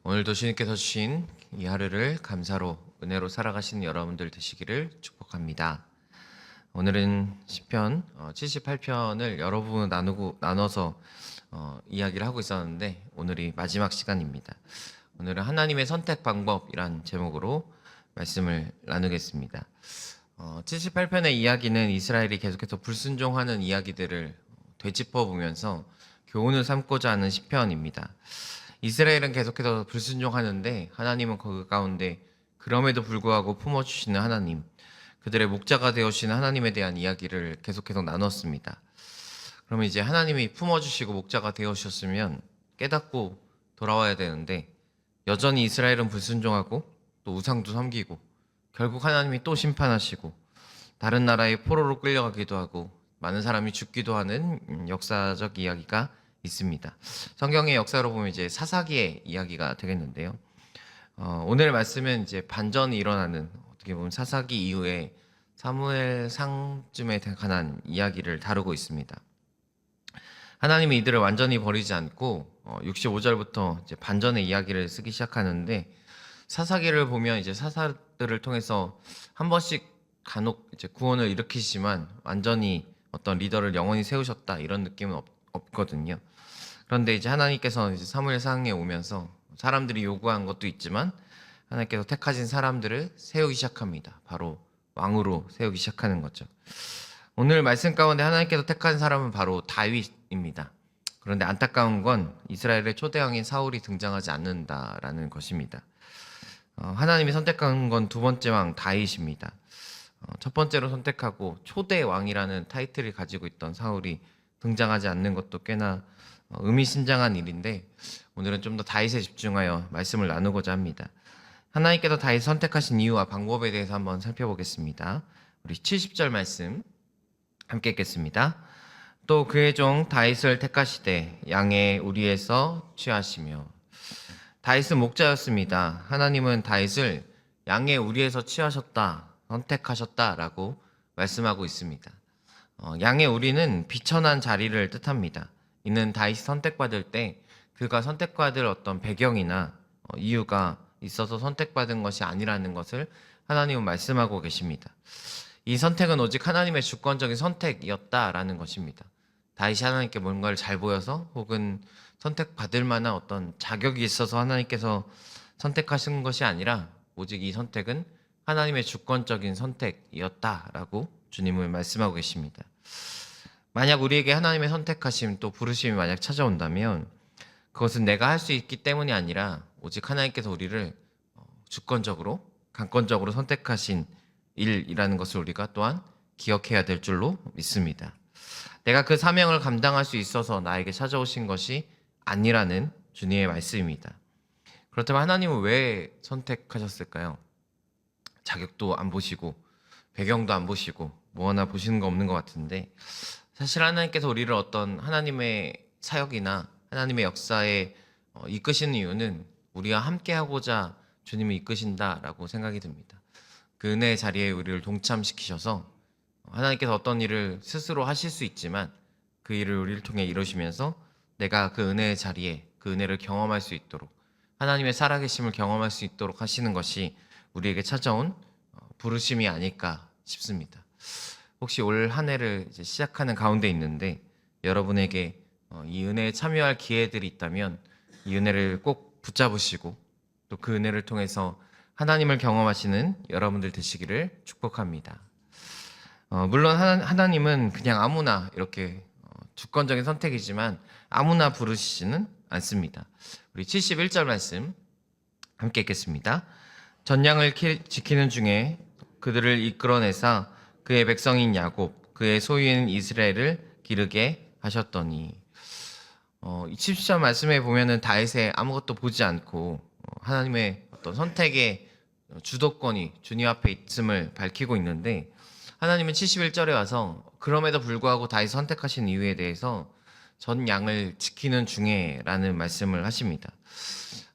오늘도 주님께서 주신 이 하루를 감사로 은혜로 살아가시는 여러분들 되시기를 축복합니다. 오늘은 시편 78편을 여러 부분 나눠서 이야기를 하고 있었는데 오늘이 마지막 시간입니다. 오늘은 하나님의 선택 방법이란 제목으로 말씀을 나누겠습니다. 78편의 이야기는 이스라엘이 계속해서 불순종하는 이야기들을 되짚어 보면서 교훈을 삼고자 하는 시편입니다. 이스라엘은 계속해서 불순종하는데 하나님은 그 가운데 그럼에도 불구하고 품어주시는 하나님, 그들의 목자가 되어주시는 하나님에 대한 이야기를 계속해서 나눴습니다. 그러면 이제 하나님이 품어주시고 목자가 되어주셨으면 깨닫고 돌아와야 되는데 여전히 이스라엘은 불순종하고 또 우상도 섬기고 결국 하나님이 또 심판하시고 다른 나라의 포로로 끌려가기도 하고 많은 사람이 죽기도 하는 역사적 이야기가 있습니다. 성경의 역사로 보면 이제 사사기의 이야기가 되겠는데요. 오늘 말씀은 이제 반전이 일어나는 어떻게 보면 사사기 이후에 사무엘상쯤에 관한 이야기를 다루고 있습니다. 하나님이 이들을 완전히 버리지 않고 65절부터 이제 반전의 이야기를 쓰기 시작하는데 사사기를 보면 이제 사사들을 통해서 한 번씩 간혹 이제 구원을 일으키시지만 완전히 어떤 리더를 영원히 세우셨다 이런 느낌은 없거든요. 그런데 이제 하나님께서 이제 사무엘상에 오면서 사람들이 요구한 것도 있지만 하나님께서 택하신 사람들을 세우기 시작합니다. 바로 왕으로 세우기 시작하는 거죠. 오늘 말씀 가운데 하나님께서 택한 사람은 바로 다윗입니다. 그런데 안타까운 건 이스라엘의 초대왕인 사울이 등장하지 않는다라는 것입니다. 하나님이 선택한 건 두 번째 왕 다윗입니다. 첫 번째로 선택하고 초대 왕이라는 타이틀을 가지고 있던 사울이 등장하지 않는 것도 꽤나 의미심장한 일인데 오늘은 좀 더 다윗에 집중하여 말씀을 나누고자 합니다. 하나님께서 다윗 선택하신 이유와 방법에 대해서 한번 살펴보겠습니다. 우리 70절 말씀 함께 읽겠습니다. 또 그의 종 다윗을 택하시되 양의 우리에서 취하시며. 다윗은 목자였습니다. 하나님은 다윗을 양의 우리에서 취하셨다, 선택하셨다라고 말씀하고 있습니다. 양의 우리는 비천한 자리를 뜻합니다. 이는 다윗이 선택받을 때 그가 선택받을 어떤 배경이나 이유가 있어서 선택받은 것이 아니라는 것을 하나님은 말씀하고 계십니다. 이 선택은 오직 하나님의 주권적인 선택이었다라는 것입니다. 다윗이 하나님께 뭔가를 잘 보여서 혹은 선택받을 만한 어떤 자격이 있어서 하나님께서 선택하신 것이 아니라 오직 이 선택은 하나님의 주권적인 선택이었다라고 주님은 말씀하고 계십니다. 만약 우리에게 하나님의 선택하심 또 부르심이 만약 찾아온다면 그것은 내가 할 수 있기 때문이 아니라 오직 하나님께서 우리를 주권적으로 강권적으로 선택하신 일이라는 것을 우리가 또한 기억해야 될 줄로 믿습니다. 내가 그 사명을 감당할 수 있어서 나에게 찾아오신 것이 아니라는 주님의 말씀입니다. 그렇다면 하나님은 왜 선택하셨을까요? 자격도 안 보시고 배경도 안 보시고 뭐 하나 보시는 거 없는 것 같은데 사실 하나님께서 우리를 어떤 하나님의 사역이나 하나님의 역사에 이끄시는 이유는 우리와 함께 하고자 주님이 이끄신다라고 생각이 듭니다. 그 은혜의 자리에 우리를 동참시키셔서 하나님께서 어떤 일을 스스로 하실 수 있지만 그 일을 우리를 통해 이루시면서 내가 그 은혜의 자리에 그 은혜를 경험할 수 있도록 하나님의 살아계심을 경험할 수 있도록 하시는 것이 우리에게 찾아온 부르심이 아닐까 싶습니다. 혹시 올 한 해를 이제 시작하는 가운데 있는데 여러분에게 이 은혜에 참여할 기회들이 있다면 이 은혜를 꼭 붙잡으시고 또 그 은혜를 통해서 하나님을 경험하시는 여러분들 되시기를 축복합니다. 물론 하나님은 그냥 아무나 이렇게 주권적인 선택이지만 아무나 부르시지는 않습니다. 우리 71절 말씀 함께 읽겠습니다. 전양을 지키는 중에 그들을 이끌어내사 그의 백성인 야곱 그의 소유인 이스라엘을 기르게 하셨더니 70절 말씀에 보면은 다윗의 아무것도 보지 않고 하나님의 어떤 선택의 주도권이 주님 앞에 있음을 밝히고 있는데 하나님은 71절에 와서 그럼에도 불구하고 다윗 선택하신 이유에 대해서 전 양을 지키는 중에 라는 말씀을 하십니다.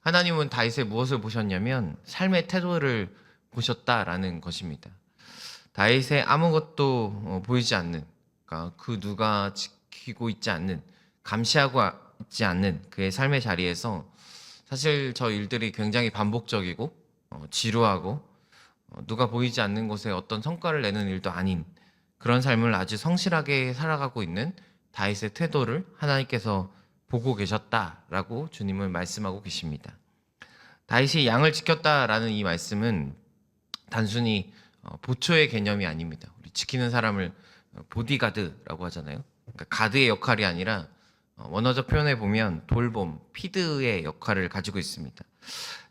하나님은 다윗의 무엇을 보셨냐면 삶의 태도를 보셨다라는 것입니다. 다윗의 아무것도 보이지 않는, 그러니까 그 누가 지키고 있지 않는, 감시하고 있지 않는 그의 삶의 자리에서 사실 저 일들이 굉장히 반복적이고 지루하고 누가 보이지 않는 곳에 어떤 성과를 내는 일도 아닌 그런 삶을 아주 성실하게 살아가고 있는 다윗의 태도를 하나님께서 보고 계셨다라고 주님은 말씀하고 계십니다. 다윗이 양을 지켰다라는 이 말씀은 단순히 보초의 개념이 아닙니다. 우리 지키는 사람을 보디가드라고 하잖아요. 그러니까 가드의 역할이 아니라 원어적 표현에 보면 돌봄, 피드의 역할을 가지고 있습니다.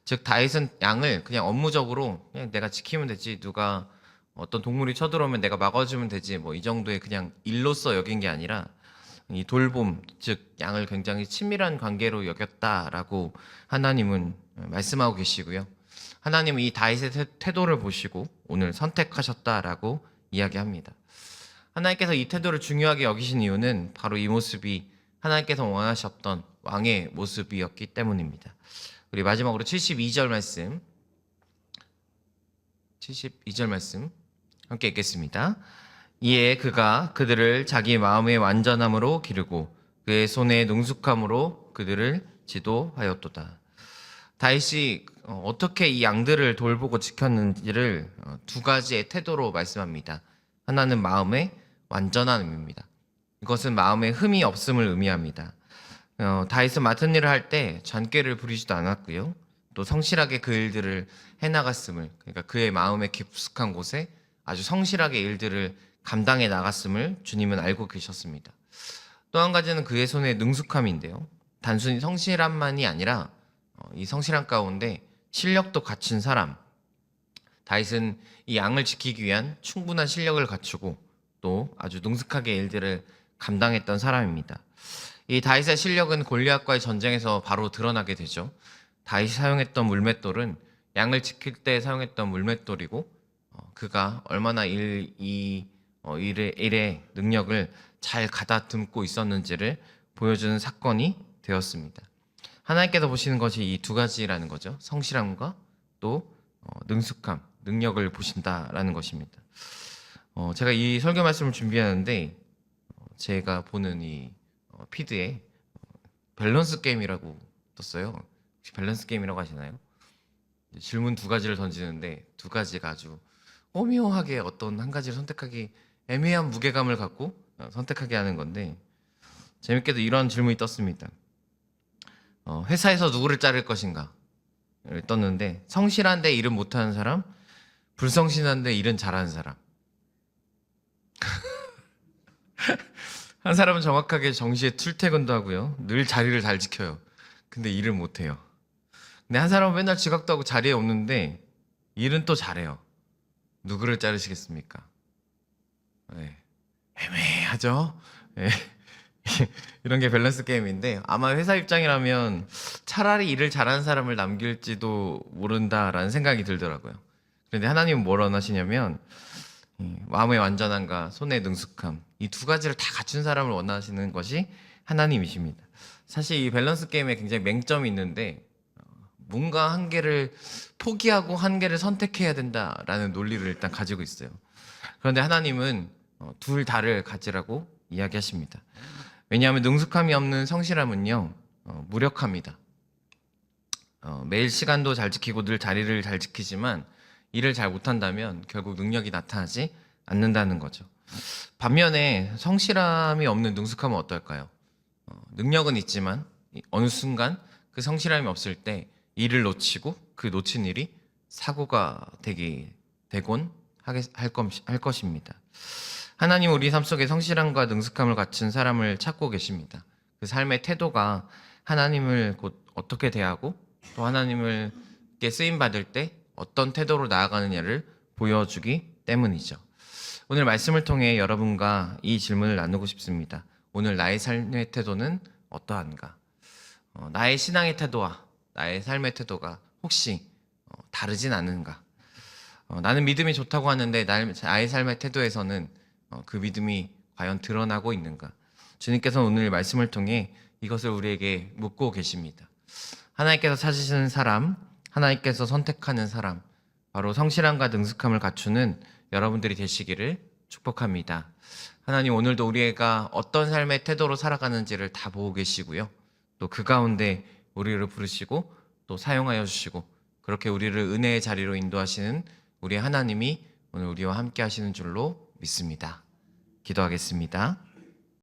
즉 다윗은 양을 그냥 업무적으로 그냥 내가 지키면 되지, 누가 어떤 동물이 쳐들어오면 내가 막아주면 되지, 뭐 이 정도의 그냥 일로서 여긴 게 아니라 이 돌봄, 즉 양을 굉장히 친밀한 관계로 여겼다라고 하나님은 말씀하고 계시고요. 하나님은 이 다윗의 태도를 보시고 오늘 선택하셨다라고 이야기합니다. 하나님께서 이 태도를 중요하게 여기신 이유는 바로 이 모습이 하나님께서 원하셨던 왕의 모습이었기 때문입니다. 우리 마지막으로 72절 말씀 함께 읽겠습니다. 이에 그가 그들을 자기 마음의 완전함으로 기르고 그의 손의 능숙함으로 그들을 지도하였도다. 다윗이 어떻게 이 양들을 돌보고 지켰는지를 두 가지의 태도로 말씀합니다. 하나는 마음의 완전함입니다. 이것은 마음에 흠이 없음을 의미합니다. 다윗은 맡은 일을 할 때 잔꾀를 부리지도 않았고요. 또 성실하게 그 일들을 해나갔음을, 그러니까 그의 마음의 깊숙한 곳에 아주 성실하게 일들을 감당해 나갔음을 주님은 알고 계셨습니다. 또 한 가지는 그의 손의 능숙함인데요. 단순히 성실함만이 아니라 이 성실함 가운데 실력도 갖춘 사람. 다윗은 이 양을 지키기 위한 충분한 실력을 갖추고 또 아주 능숙하게 일들을 감당했던 사람입니다. 이 다윗의 실력은 골리앗과의 전쟁에서 바로 드러나게 되죠. 다윗이 사용했던 물맷돌은 양을 지킬 때 사용했던 물맷돌이고 그가 얼마나 일의 능력을 잘 가다듬고 있었는지를 보여주는 사건이 되었습니다. 하나님께서 보시는 것이 이 두 가지라는 거죠. 성실함과 또 능숙함, 능력을 보신다라는 것입니다. 제가 이 설교 말씀을 준비하는데 제가 보는 이 피드에 밸런스 게임이라고 떴어요. 혹시 밸런스 게임이라고 하시나요? 질문 두 가지를 던지는데 두 가지가 아주 오묘하게 어떤 한 가지를 선택하기 애매한 무게감을 갖고 선택하게 하는 건데, 재밌게도 이런 질문이 떴습니다. 회사에서 누구를 자를 것인가 떴는데, 성실한데 일은 못하는 사람, 불성실한데 일은 잘하는 사람. 한 사람은 정확하게 정시에 출퇴근도 하고요, 늘 자리를 잘 지켜요. 근데 일을 못해요. 근데 한 사람은 맨날 지각도 하고 자리에 없는데 일은 또 잘해요. 누구를 자르시겠습니까? 네. 애매하죠? 네. 이런 게 밸런스 게임인데, 아마 회사 입장이라면 차라리 일을 잘하는 사람을 남길지도 모른다라는 생각이 들더라고요. 그런데 하나님은 뭘 원하시냐면 마음의 완전함과 손의 능숙함, 이 두 가지를 다 갖춘 사람을 원하시는 것이 하나님이십니다. 사실 이 밸런스 게임에 굉장히 맹점이 있는데, 뭔가 한 개를 포기하고 한 개를 선택해야 된다라는 논리를 일단 가지고 있어요. 그런데 하나님은 둘 다를 가지라고 이야기하십니다. 왜냐하면 능숙함이 없는 성실함은요, 무력합니다. 매일 시간도 잘 지키고 늘 자리를 잘 지키지만 일을 잘 못한다면 결국 능력이 나타나지 않는다는 거죠. 반면에 성실함이 없는 능숙함은 어떨까요? 능력은 있지만 어느 순간 그 성실함이 없을 때 일을 놓치고 그 놓친 일이 사고가 되곤 할 것입니다. 하나님은 우리 삶 속에 성실함과 능숙함을 갖춘 사람을 찾고 계십니다. 그 삶의 태도가 하나님을 곧 어떻게 대하고 또 하나님께 쓰임 받을 때 어떤 태도로 나아가느냐를 보여주기 때문이죠. 오늘 말씀을 통해 여러분과 이 질문을 나누고 싶습니다. 오늘 나의 삶의 태도는 어떠한가? 나의 신앙의 태도와 나의 삶의 태도가 혹시 다르진 않은가? 나는 믿음이 좋다고 하는데 나의 삶의 태도에서는 그 믿음이 과연 드러나고 있는가? 주님께서는 오늘 말씀을 통해 이것을 우리에게 묻고 계십니다. 하나님께서 찾으시는 사람, 하나님께서 선택하는 사람, 바로 성실함과 능숙함을 갖추는 여러분들이 되시기를 축복합니다. 하나님, 오늘도 우리가 어떤 삶의 태도로 살아가는지를 다 보고 계시고요, 또 그 가운데 우리를 부르시고 또 사용하여 주시고 그렇게 우리를 은혜의 자리로 인도하시는 우리 하나님이 오늘 우리와 함께 하시는 줄로 믿습니다. 기도하겠습니다.